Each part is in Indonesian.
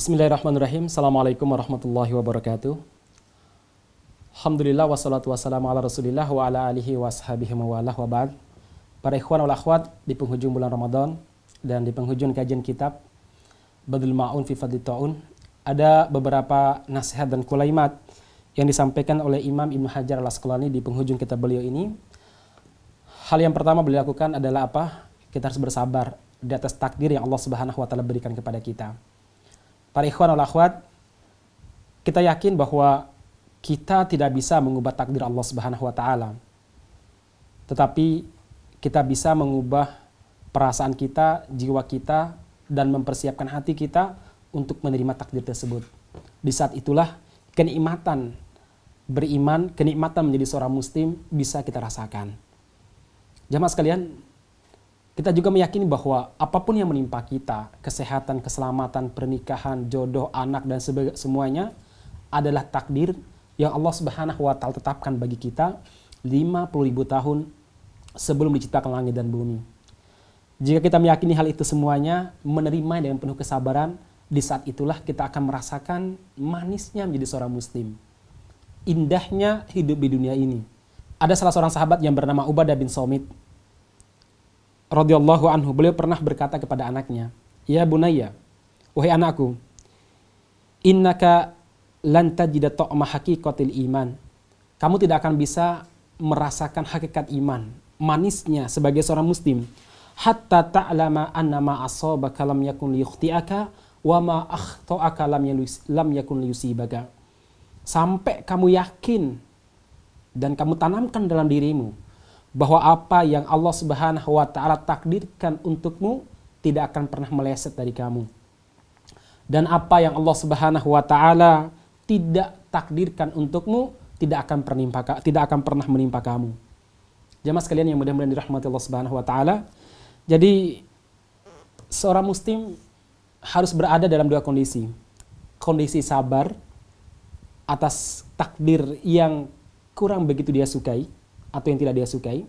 Bismillahirrahmanirrahim. Assalamualaikum warahmatullahi wabarakatuh. Alhamdulillah wassalatu wassalamu ala rasulillah wa ala alihi wa ashabihi mawalah wa ba'd. Para ikhwan wal akhwat, di penghujung bulan Ramadan dan di penghujung kajian kitab Badlul Ma'un fi Fadli Ta'un, ada beberapa nasihat dan kulaimat yang disampaikan oleh Imam Ibnu Hajar al-Asqalani di penghujung kitab beliau ini. Hal yang pertama beliau lakukan adalah apa? Kita harus bersabar di atas takdir yang Allah Subhanahu wa taala berikan kepada kita. Para ikhwan wal akhwat, kita yakin bahwa kita tidak bisa mengubah takdir Allah Subhanahu wa taala. Tetapi kita bisa mengubah perasaan kita, jiwa kita, dan mempersiapkan hati kita untuk menerima takdir tersebut. Di saat itulah kenikmatan beriman, kenikmatan menjadi seorang muslim bisa kita rasakan. Jamaah sekalian, kita juga meyakini bahwa apapun yang menimpa kita, kesehatan, keselamatan, pernikahan, jodoh, anak, dan semuanya adalah takdir yang Allah Subhanahu wa taala tetapkan bagi kita 50.000 tahun sebelum diciptakan langit dan bumi. Jika kita meyakini hal itu semuanya, menerima dengan penuh kesabaran, di saat itulah kita akan merasakan manisnya menjadi seorang muslim. Indahnya hidup di dunia ini. Ada salah seorang sahabat yang bernama Ubadah bin Samit radhiyallahu anhu, beliau pernah berkata kepada anaknya, "Ya bunayya, wahai anakku, innaka lan tajida ta'ma haqiqatil iman." Kamu tidak akan bisa merasakan hakikat iman, manisnya sebagai seorang muslim, hatta ta'lama anna ma asabaka lam yakun liyukhti'aka wa ma akhta'aka lam yakun liyusibaka. Sampai kamu yakin dan kamu tanamkan dalam dirimu bahwa apa yang Allah Subhanahu wa taala takdirkan untukmu tidak akan pernah meleset dari kamu. Dan apa yang Allah Subhanahu wa taala tidak takdirkan untukmu tidak akan pernah menimpa kamu. Jamaah sekalian yang mudah-mudahan dirahmati Allah Subhanahu wa taala. Jadi seorang muslim harus berada dalam dua kondisi. Kondisi sabar atas takdir yang kurang begitu dia sukai atau yang tidak dia sukai.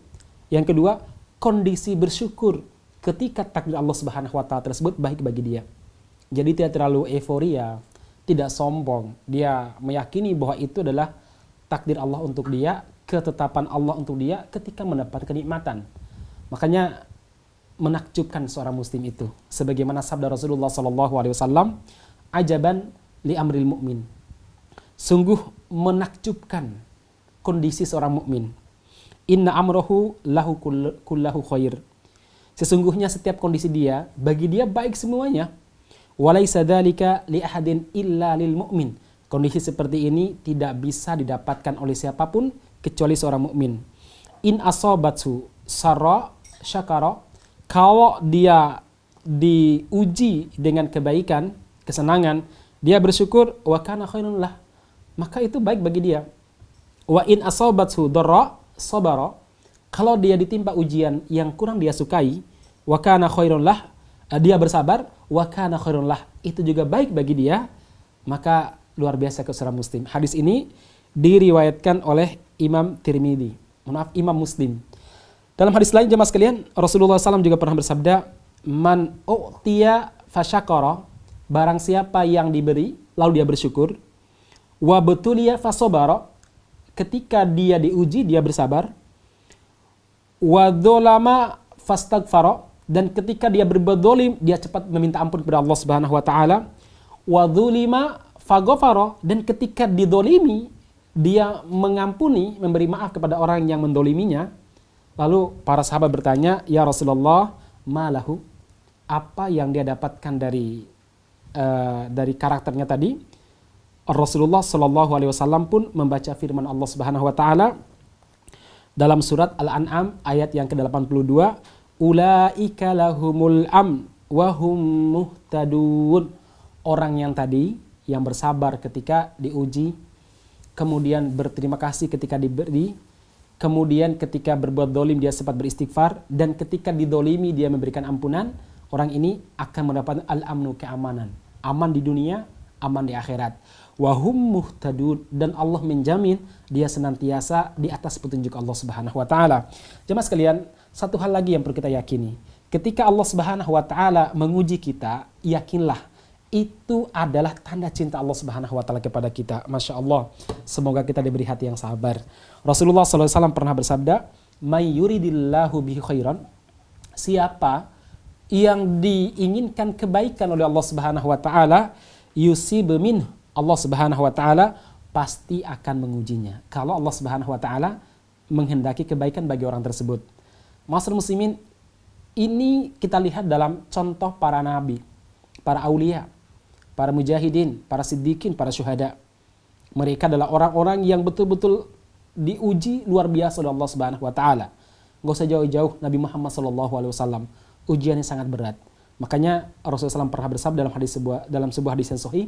Yang kedua, kondisi bersyukur ketika takdir Allah Subhanahu wa taala tersebut baik bagi dia. Jadi tidak terlalu euforia, tidak sombong. Dia meyakini bahwa itu adalah takdir Allah untuk dia, ketetapan Allah untuk dia ketika mendapat kenikmatan. Makanya menakjubkan seorang muslim itu. Sebagaimana sabda Rasulullah SAW, "Ajaban li amril mu'min." Sungguh menakjubkan kondisi seorang mukmin. Inna amrohu lahu kullahu khair. Sesungguhnya setiap kondisi dia, bagi dia baik semuanya. Walaysa dzalika li ahadin illa lil mu'min. Kondisi seperti ini tidak bisa didapatkan oleh siapapun kecuali seorang mukmin. In asabathu sarra syakara. Kalau dia diuji dengan kebaikan, kesenangan, dia bersyukur, wa kana khairun lah. Maka itu baik bagi dia. Wa in asabathu dharra sabara. Kalau dia ditimpa ujian yang kurang dia sukai, wa kana khairun lah, dia bersabar, wa kana khairun lah, itu juga baik bagi dia, maka luar biasa ke seorang muslim. Hadis ini diriwayatkan oleh Imam Tirmidzi, Imam Muslim. Dalam hadis lain jemaah sekalian, Rasulullah SAW juga pernah bersabda, "Man u'tiya fasyakara." Barang siapa yang diberi lalu dia bersyukur, wa betuliya fasobara. Ketika dia diuji, dia bersabar. Wa dzalama fastaghfara. Dan ketika dia berbuat zalim, dia cepat meminta ampun kepada Allah Subhanahu wa taala. Wa dzulima faghfara. Dan ketika didolimi, dia mengampuni, memberi maaf kepada orang yang mendoliminya. Lalu para sahabat bertanya, "Ya Rasulullah, malahu?" Apa yang dia dapatkan dari karakternya tadi? Rasulullah SAW pun membaca firman Allah Subhanahu wa taala dalam surat Al-An'am ayat yang ke-82, "Ulaika lahumul am wa hum muhtadun." Orang yang tadi yang bersabar ketika diuji, kemudian berterima kasih ketika diberi, kemudian ketika berbuat dolim dia sempat beristighfar, dan ketika didolimi dia memberikan ampunan, orang ini akan mendapatkan al-amnu, keamanan. Aman di dunia, aman di akhirat. Wahum muhtadun, dan Allah menjamin dia senantiasa di atas petunjuk Allah Subhanahu wa taala. Jemaah sekalian, satu hal lagi yang perlu kita yakini. Ketika Allah Subhanahu wa taala menguji kita, yakinlah itu adalah tanda cinta Allah Subhanahu wa taala kepada kita. Masya Allah. Semoga kita diberi hati yang sabar. Rasulullah SAW pernah bersabda, "May yuridillahu bihi khairan." Siapa yang diinginkan kebaikan oleh Allah Subhanahu wa taala, yusib min, Allah Subhanahu wa taala pasti akan mengujinya. Kalau Allah Subhanahu wa taala menghendaki kebaikan bagi orang tersebut. Ma'asyiral muslimin, ini kita lihat dalam contoh para nabi, para aulia, para mujahidin, para siddiqin, para syuhada. Mereka adalah orang-orang yang betul-betul diuji luar biasa oleh Allah Subhanahu wa taala. Enggak usah jauh-jauh, Nabi Muhammad SAW ujiannya sangat berat. Makanya Rasulullah SAW pernah bersabda dalam sebuah hadis yang sahih,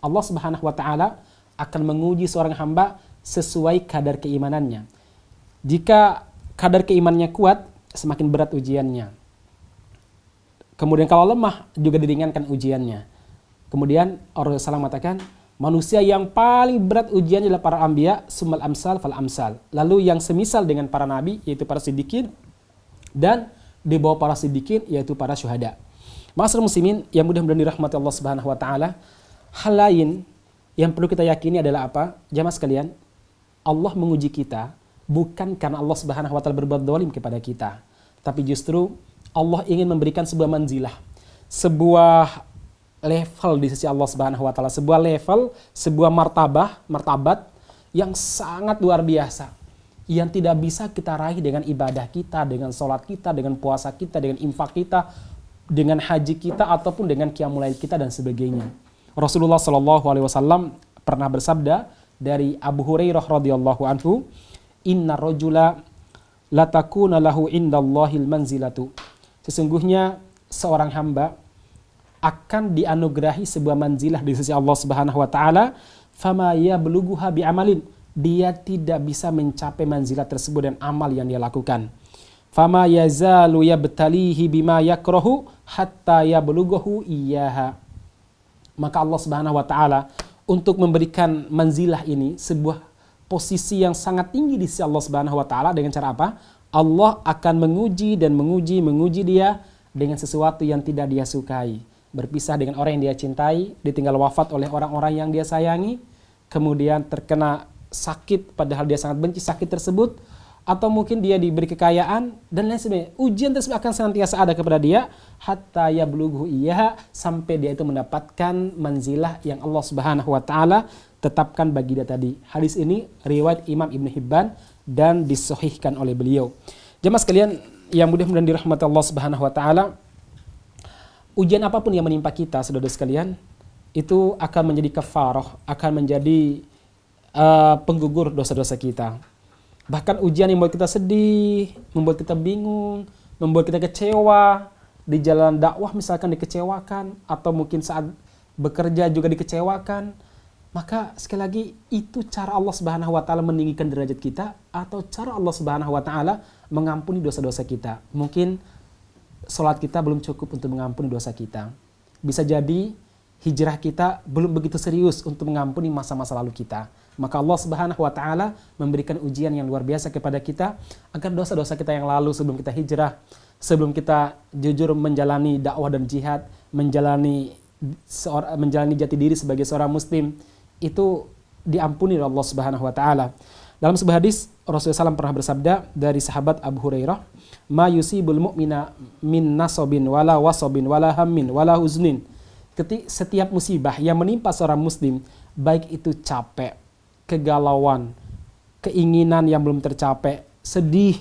Allah Subhanahu wa taala akan menguji seorang hamba sesuai kadar keimanannya. Jika kadar keimanannya kuat, semakin berat ujiannya. Kemudian kalau lemah, juga diringankan ujiannya. Kemudian Rasulullah SAW mengatakan, manusia yang paling berat ujiannya adalah para anbiya, summal amsal fal amsal. Lalu yang semisal dengan para nabi, yaitu para siddiqin, dan di bawah para siddiqin, yaitu para syuhada. Ma'asyiral muslimin yang mudah-mudahan dirahmati Allah Subhanahu wa taala, hal lain yang perlu kita yakini adalah apa? Jamaah sekalian, Allah menguji kita bukan karena Allah Subhanahu wa taala berbuat zalim kepada kita, tapi justru Allah ingin memberikan sebuah manzilah, sebuah level di sisi Allah Subhanahu wa taala, sebuah level, sebuah martabat yang sangat luar biasa, yang tidak bisa kita raih dengan ibadah kita, dengan sholat kita, dengan puasa kita, dengan infak kita, dengan haji kita, ataupun dengan qiyamul lail kita dan sebagainya. Rasulullah SAW pernah bersabda dari Abu Hurairah radhiyallahu anhu, "Inna rajula latakuna lahu indallahil manzilatu." Sesungguhnya seorang hamba akan dianugerahi sebuah manzilah di sisi Allah Subhanahu wa taala, fama yablughuha bi'amalin. Dia tidak bisa mencapai manzilah tersebut dan amal yang dia lakukan. Fama yazalu yabtalihi bima yakrahu hatta yablughahu iyyaha. Maka Allah Subhanahu wa taala untuk memberikan manzilah ini, sebuah posisi yang sangat tinggi di sisi Allah Subhanahu wa taala, dengan cara apa? Allah akan menguji dan menguji dia dengan sesuatu yang tidak dia sukai. Berpisah dengan orang yang dia cintai, ditinggal wafat oleh orang-orang yang dia sayangi, kemudian terkena sakit padahal dia sangat benci sakit tersebut, atau mungkin dia diberi kekayaan dan lain sebagainya. Ujian tersebut akan senantiasa ada kepada dia hatta yablughu iyyaha, sampai dia itu mendapatkan manzilah yang Allah Subhanahu wa taala tetapkan bagi dia tadi. Hadis ini riwayat Imam Ibnu Hibban dan disahihkan oleh beliau. Jemaah sekalian yang mudah-mudahan dirahmati Allah Subhanahu wa taala, ujian apapun yang menimpa kita, saudara sekalian, itu akan menjadi kafarah, akan menjadi penggugur dosa-dosa kita. Bahkan ujian yang membuat kita sedih, membuat kita bingung, membuat kita kecewa, di jalan dakwah misalkan dikecewakan, atau mungkin saat bekerja juga dikecewakan, maka sekali lagi itu cara Allah Subhanahu wa taala meninggikan derajat kita, atau cara Allah Subhanahu wa taala mengampuni dosa-dosa kita. Mungkin sholat kita belum cukup untuk mengampuni dosa kita. Bisa jadi hijrah kita belum begitu serius untuk mengampuni masa-masa lalu kita. Maka Allah Subhanahu wa taala memberikan ujian yang luar biasa kepada kita agar dosa-dosa kita yang lalu sebelum kita hijrah, sebelum kita jujur menjalani dakwah dan jihad, menjalani jati diri sebagai seorang muslim, itu diampuni oleh Allah Subhanahu wa taala. Dalam sebuah hadis Rasulullah SAW pernah bersabda dari sahabat Abu Hurairah, "Ma yusibul mu'mina min nasabin wala wasabin wala hammin wala huznin." Setiap musibah yang menimpa seorang muslim, baik itu capek, kegalauan, keinginan yang belum tercapai, sedih,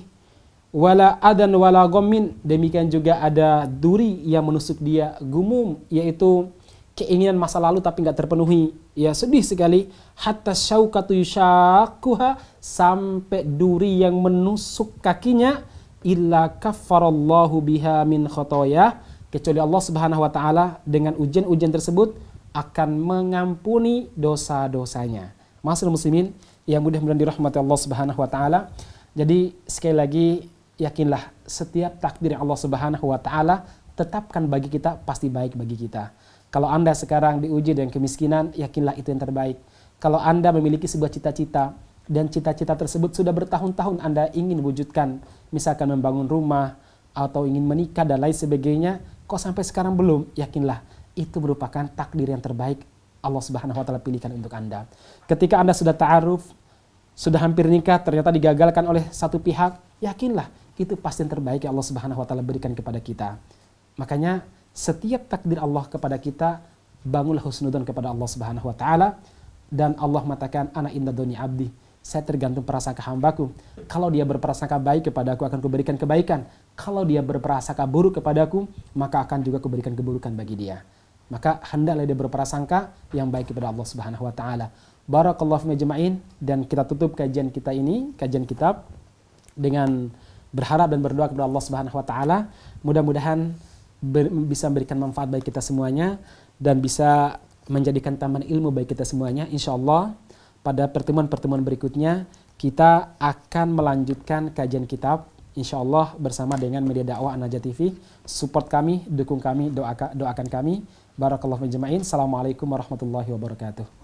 wala adan wala ghammin, demikian juga ada duri yang menusuk dia, gumum, yaitu keinginan masa lalu tapi nggak terpenuhi, ya sedih sekali, hatta syaukatu yushakuha, sampai duri yang menusuk kakinya, illa kaffarallahu biha min khotoyah, kecuali Allah Subhanahu wa taala dengan ujian-ujian tersebut akan mengampuni dosa-dosanya. Ma'asyiral muslimin yang mudah-mudahan dirahmati Allah Subhanahu wa taala. Jadi sekali lagi yakinlah setiap takdir Allah Subhanahu wa taala tetapkan bagi kita pasti baik bagi kita. Kalau Anda sekarang diuji dengan kemiskinan, yakinlah itu yang terbaik. Kalau Anda memiliki sebuah cita-cita dan cita-cita tersebut sudah bertahun-tahun Anda ingin wujudkan, misalkan membangun rumah atau ingin menikah dan lain sebagainya, kok sampai sekarang belum, yakinlah itu merupakan takdir yang terbaik Allah Subhanahu wa taala pilihkan untuk Anda. Ketika Anda sudah ta'aruf, sudah hampir nikah, ternyata digagalkan oleh satu pihak, yakinlah itu pasti yang terbaik yang Allah Subhanahu wa taala berikan kepada kita. Makanya setiap takdir Allah kepada kita, bangunlah husnudzon kepada Allah Subhanahu wa taala, dan Allah mengatakan ana inda dzanni abdi, saya tergantung prasangka hambaku. Kalau dia berprasangka baik kepadaku, akan kuberikan kebaikan. Kalau dia berprasangka buruk kepadaku, maka akan juga kuberikan keburukan bagi dia. Maka hendaklah dia berprasangka yang baik kepada Allah Subhanahu wa taala. Barakallahu fiikum ajma'in, dan kita tutup kajian kita ini, kajian kitab, dengan berharap dan berdoa kepada Allah Subhanahu wa taala, mudah-mudahan bisa memberikan manfaat bagi kita semuanya dan bisa menjadikan taman ilmu bagi kita semuanya. Insyaallah pada pertemuan-pertemuan berikutnya kita akan melanjutkan kajian kitab insyaallah bersama dengan media dakwah An-Najah TV. Support kami, dukung kami, doakan kami. Barakallahu fiikum ajma'in. Assalamualaikum warahmatullahi wabarakatuh.